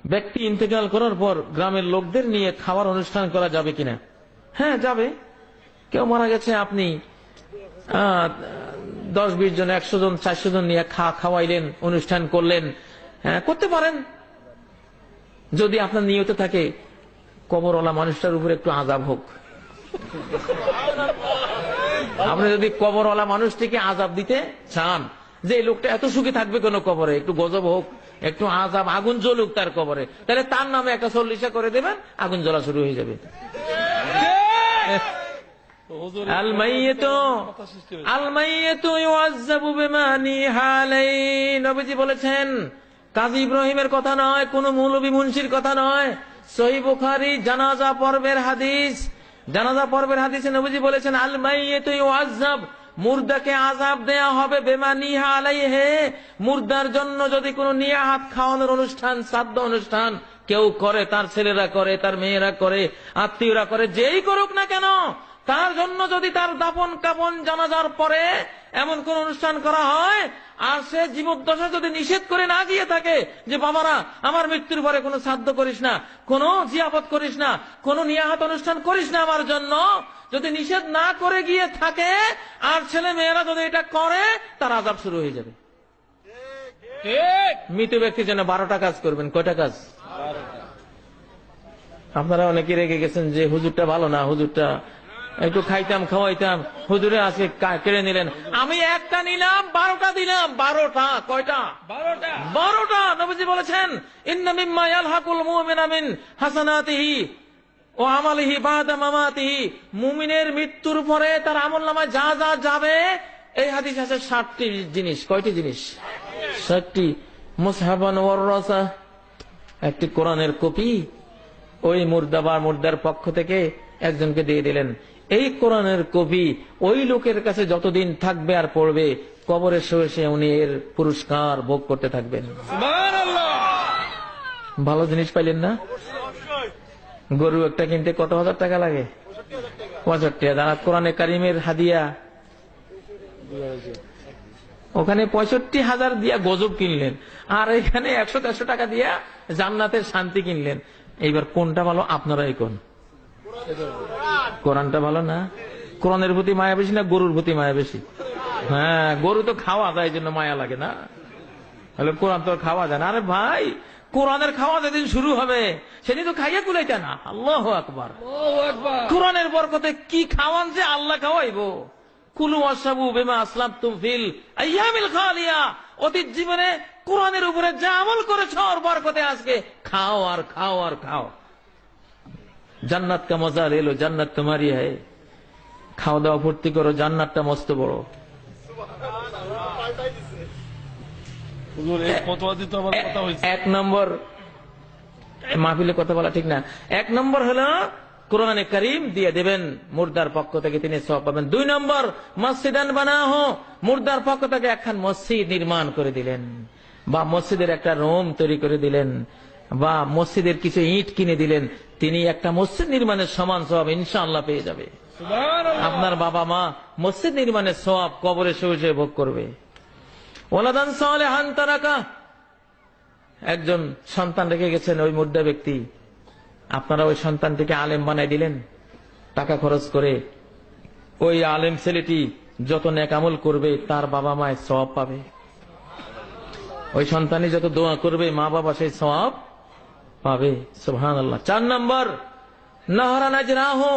ব্যক্তি ইন্তেকাল করার পর গ্রামের লোকদের নিয়ে খাওয়ার অনুষ্ঠান করা যাবে কিনা? হ্যাঁ, যাবে। কেউ মারা গেছে, আপনি 10-20 জন, 100 জন, 400 জন নিয়ে খাওয়াইলেন, অনুষ্ঠান করলেন, হ্যাঁ করতে পারেন। যদি আপনার নিয়ত থাকে কবরওয়ালা মানুষটার উপরে একটু আযাব হোক, আপনি যদি কবরওয়ালা মানুষটিকে আযাব দিতে চান, যে এই লোকটা এত সুখী থাকবে কেন কবরে, একটু গজব হোক, একটু আযাব, আগুন জ্বলুক তার কবরে, তাহলে তার নামে একটা 40 করে দেবেন, আগুন জ্বলা শুরু হয়ে যাবে। আল মাইয়িতু ইউআযাবু বিমা নিহা আলাইহি, নবীজি বলেছেন। কাজী ইব্রাহিমের কথা নয়, কোন মৌলভী মুন্সির কথা নয়, সহিহ বুখারী জানাজা পর্বের হাদিস। জানাজা পর্বের হাদিসে নবীজি বলেছেন, আল মাইয়িতু ইউআযাব, মুর্দাকে আযাব দেয়া হবে, বিমা নিহা আলাইহি, মুর্দার জন্য যদি কোনো নিয়াহাত খাওয়ানোর অনুষ্ঠান, শ্রাদ্ধ অনুষ্ঠান কেউ করে, তার ছেলেরা করে, তার মেয়েরা করে, আত্মীয়রা করে, যেই করুক না কেন, তার জন্য যদি তার দাফন কাফন জানাজার পরে এমন কোন অনুষ্ঠান করা হয়, আর সে জীবদ্দশা যদি নিষেধ করে না গিয়ে থাকে যে বাবারা আমার মৃত্যুর পরে কোনো শ্রাদ্ধ করিস না, কোনো জিয়াফত করিস না, কোনো নিয়াহাত অনুষ্ঠান করিস না আমার জন্য, যদি নিষেধ না করে গিয়ে থাকে আর ছেলে মেয়েরা যদি এটা করে, তার আযাব শুরু হয়ে যাবে। মৃত ব্যক্তির জন্য 12টা কাজ করবেন। কয়টা কাজ? আপনারা অনেকে রেগে গেছেন যে হুজুরটা ভালো না, হুজুরটা একটু খাইতাম খাওয়াইতাম, হুজুরে আজকে কেড়ে নিলেন। আমি একটা নিলাম, 12টা দিলাম। 12টা? কয়টা? 12টা। নবীজি বলেছেন, ইন্না মিম্মা ইয়ালহাকুল মুমিনা মিন হাসানাতিহি ও আমালিহি বাদা মামাতিহি, মুমিনের মৃত্যুর পরে তার আমলনামায় যা যা যাবে, এই হাদিস আছে 60টি জিনিস। কয়টি জিনিস? 60টি। মুসহাবান ওয়াররাসা, একটি কোরআনের কপি ওই মুর্দা বা মুর্দার পক্ষ থেকে একজনকে দিয়ে দিলেন। এই কোরআনের কপি ওই লোকের কাছে যতদিন থাকবে আর পড়বে, কবরে শুয়ে উনি এর পুরস্কার ভোগ করতে থাকবেন। ভালো জিনিস পাইলেন না? গরু একটা কিনতে কত হাজার টাকা লাগে? 65,000। আর কোরআনে কারিমের হাদিয়া, ওখানে 65,000 দিয়া গজব কিনলেন, আর এখানে 100-150 টাকা দিয়া জান্নাতের শান্তি কিনলেন। এইবার কোনটা ভালো? আপনারাই কোন? কোরআনটা ভালো না? কোরআনের প্রতি মায়া বেশি না গরুর প্রতি মায়া বেশি? হ্যাঁ, গরু তো খাওয়া যায়, এই জন্য মায়া লাগে না, তাহলে কোরআন তো খাওয়া যায় না। আরে ভাই, কোরআনের খাওয়া যেদিন শুরু হবে সেদিন তো খাইয়া কুলাইতে না। আল্লাহু আকবার। কোরআনের বরকতে কি খাওয়ান যে আল্লাহ খাওয়াইবো। কুলু ওয়াশরাবু বিমা আসলাফতুম ফিল আইয়ামিল খালিয়া, অতীত জীবনে কোরআনের উপরে যা আমল করেছ ওর বরকতে আজকে খাও আর খাও আর খাও। জান্নাত কা মজা লে লো, জান্নাত তোমারই হ্যায়। খাওয়া দাওয়া ভর্তি করো, জান্নাতটা মস্ত বড়। এক নম্বর, মাহফিলে কথা বলা ঠিক না। 1 নম্বর হলো কোরআনে কারীম দিয়ে দেবেন, মুর্দার পক্ষ থেকে তিনি সওয়াব পাবেন। 2 নম্বর, মসজিদান বানাহু, মুর্দার পক্ষ থেকে একখান মসজিদ নির্মাণ করে দিলেন, বা মসজিদের একটা রুম তৈরি করে দিলেন, বা মসজিদের কিছু ইট কিনে দিলেন, তিনি একটা মসজিদ নির্মাণের সমান সওয়াব ইনশাআল্লাহ পেয়ে যাবে। আপনার বাবা মা মসজিদ নির্মাণের সওয়াব কবরে শুয়ে ভোগ করবে। ওয়ালাদান সালেহান তারাকা, একজন সন্তান রেখে গেছেন ওই মুর্দা ব্যক্তি, আপনারা ওই সন্তানটিকে আলেম বানাই দিলেন টাকা খরচ করে। ওই আলেম ছেলেটি যত নেক আমল করবে তার বাবা মায়ের সওয়াব পাবে। ওই সন্তানই যত দোয়া করবে মা বাবা সেই সওয়াব পাবে। সুবহানাল্লাহ। 4 নম্বর, নাহরা নাজরাহু,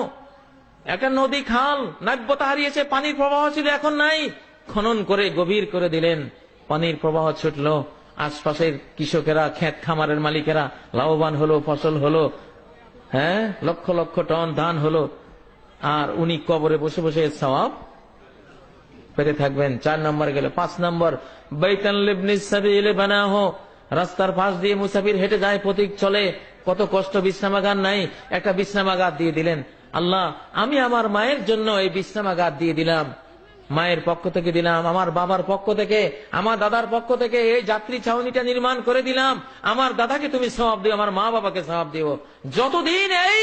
একটা নদী খাল নাব্যতা হারিয়েছে, পানির প্রবাহ ছিল এখন নাই, খনন করে গভীর করে দিলেন, পানির প্রবাহ ছুটলো, আশপাশের কৃষকেরা, ক্ষেত খামারের মালিকেরা লাভবান হলো, ফসল হলো, হ্যাঁ লক্ষ লক্ষ টন ধান হলো, আর উনি কবরে বসে বসে সওয়াব পেতে থাকবেন। 4 নম্বর গেল। 5 নম্বর, বাইতান লিবনিস সাবিল বানাহু, রাস্তার পাশ দিয়ে মুসাফির হেঁটে যায়, পথিক চলে, কত কষ্ট, বিশ্রামাগার নাই, একটা বিশ্রামাগার দিয়ে দিলেন। আল্লাহ, আমি আমার মায়ের জন্য এই বিশ্রামাগার দিয়ে দিলাম, মায়ের পক্ষ থেকে দিলাম, আমার বাবার পক্ষ থেকে, আমার দাদার পক্ষ থেকে এই যাত্রী ছাউনিটা নির্মাণ করে দিলাম। আমার দাদাকে তুমি সওয়াব দিও, আমার মা বাবাকে সওয়াব দিও। যতদিন এই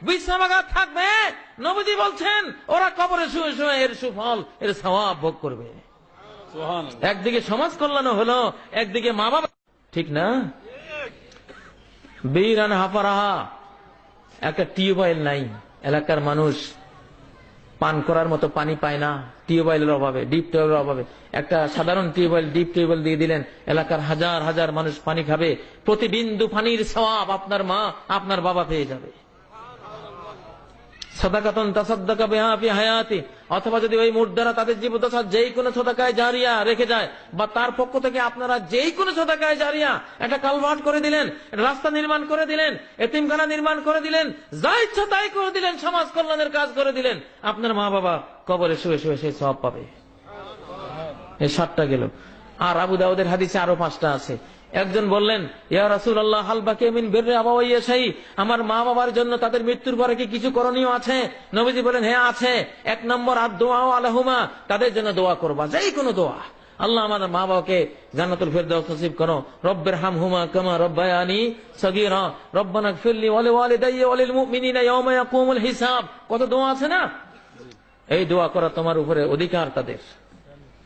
বিশ্রামাগার থাকবে, নবীজি বলছেন, ওরা কবরে শুয়ে শুয়ে এর সুফল, এর সওয়াব ভোগ করবে। একদিকে সমাজ কল্যাণ হলো, একদিকে মা বাবা, ঠিক না? বীরান হাফারাহা, একটা টিউবওয়েল নাই, এলাকার মানুষ পান করার মতো পানি পায় না টিউবওয়েলের অভাবে, ডিপ টিউবওয়েলের অভাবে। একটা সাধারণ টিউবওয়েল, ডিপ টিউবওয়েল দিয়ে দিলেন, এলাকার হাজার হাজার মানুষ পানি খাবে, প্রতি বিন্দু পানির সওয়াব আপনার মা আপনার বাবা পেয়ে যাবে। সাদাকাতুন তাসাদ্দাকা বিহা ফি হায়াতি, অথবা যদি ওই মুর্দারা তাদের জীবদ্দশা যেই কোনো সাদাকায়ে জারিয়া রেখে যায়, বা তার পক্ষ থেকে আপনারা যেই কোনো সাদাকায়ে জারিয়া, একটা কালভার্ট করে দিলেন, একটা রাস্তা নির্মাণ করে দিলেন, এতিমখানা নির্মাণ করে দিলেন, যা ইচ্ছা তাই করে দিলেন, সমাজ কল্যাণের কাজ করে দিলেন, আপনার মা বাবা কবরে শুয়ে শুয়ে সেই সওয়াব পাবে। এই 7টা গেল। আর আবু দাউদের হাদিসে আরো 5টা আছে। একজন বললেন, ইয়া রাসূলুল্লাহ, হাল বাকি মিন বিররি আবাওয়াইয়া শাই, আমার মা বাবার জন্য তাদের মৃত্যুর পরে কি কিছু করণীয় আছে? নবীজি বলেন, হ্যাঁ আছে। 1 নম্বর আদ-দুআ আলাহুমা, তাদের জন্য দোয়া করবা, যেই কোনো দোয়া। আল্লাহ আমাদের মা বাবাকে জান্নাতুল ফেরদাউস নসিব করো। রব্বিরহামহুমা কামা রব্বায়ানি সগীরা, রব্বানা ইগফিরলি ওয়া লিওয়ালিদাইয়া ওয়া লিল মুমিনিনা ইয়াওমা ইয়াকুমুল হিসাব। কত দোয়া আছে না? এই দোয়া করা তোমার উপরে অধিকার তাদের।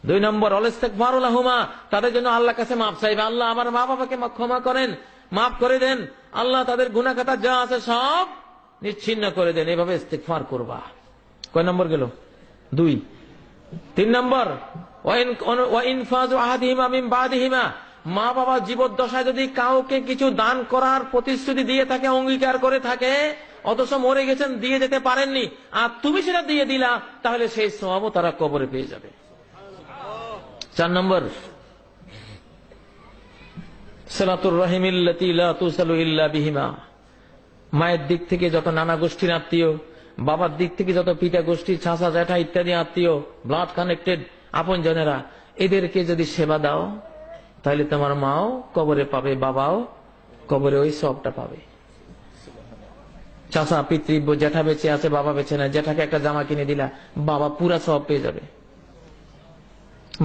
2 নম্বর ইস্তিগফারু লাহুমা, তাদের জন্য আল্লাহর কাছে মাফ চাইবে, আল্লাহ আমার মা বাবাকে ক্ষমা করেন, মাফ করে দেন, আল্লাহ তাদের গুনাহ খাতা যা আছে সব নিচ্ছিন্ন করে দেন। এভাবে ইস্তিগফার করবা। কয় নম্বর গেল? 2। 3 নম্বর ওয়া ইনফাযু আহাদিহিমা মিন বাদিহিমা, মা বাবা জীবদ্দশায় যদি কাউকে কিছু দান করার প্রতিশ্রুতি দিয়ে থাকে, অঙ্গীকার করে থাকে, অথচ মরে গেছেন, দিয়ে যেতে পারেননি, আর তুমি সেটা দিয়ে দিলা, তাহলে সেই সওয়াবও তারা কবরে পেয়ে যাবে। 4 নম্বর সিলাতুর রাহিমিল্লাতী লা তুসালু ইল্লা বিহিমা, মায়ের দিক থেকে যত নানা গোষ্ঠীর আত্মীয়, বাবার দিক থেকে যত পিতা গোষ্ঠী, চাচা জ্যাঠা ইত্যাদি আত্মীয়, ব্লাড কানেক্টেড আপন জনেরা, এদেরকে যদি সেবা দাও, তাহলে তোমার মাও কবরে পাবে, বাবাও কবরে ওই সবটা পাবে। চাচা পিতৃ জ্যাঠা বেঁচে আছে, বাবা বেঁচে না, জ্যাঠাকে একটা জামা কিনে দিলা, বাবা পুরা সব পেয়ে যাবে।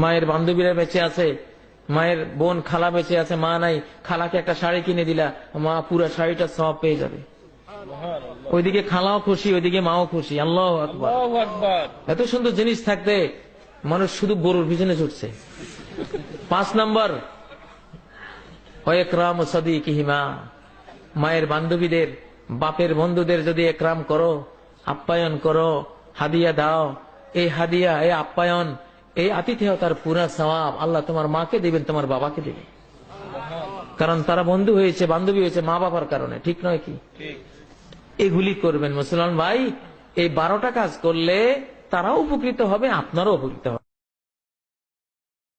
মায়ের বান্ধবীরা বেঁচে আছে, মায়ের বোন খালা বেঁচে আছে, মা নাই, খালাকে একটা শাড়ি কিনে দিলা, মা পুরা শাড়িটা সব পেয়ে যাবে। ওইদিকে খালাও খুশি, ওইদিকে মাও খুশি। আল্লাহু আকবার। এত সুন্দর জিনিস থাকতে মানুষ শুধু গরুর পিছনে ছুটছে। 5 নম্বর ওয়া ইকরামু সাদিকিহিমা, মায়ের বান্ধবীদের, বাপের বন্ধুদের যদি একরাম করো, আপ্যায়ন করো, হাদিয়া দাও, এই হাদিয়া, এই আপ্যায়ন, এই আতিথেয়তার পুরা সওয়াব আল্লাহ তোমার মাকে দিবেন, তোমার বাবাকে দিবেন। কারণ তারা বন্ধু হয়েছে, বান্ধবী হয়েছে মা বাবার কারণে, ঠিক নয় কি? এগুলি করবেন মুসলমান ভাই। এই 12টা কাজ করলে তারাও উপকৃত হবে, আপনারাও উপকৃত হবে।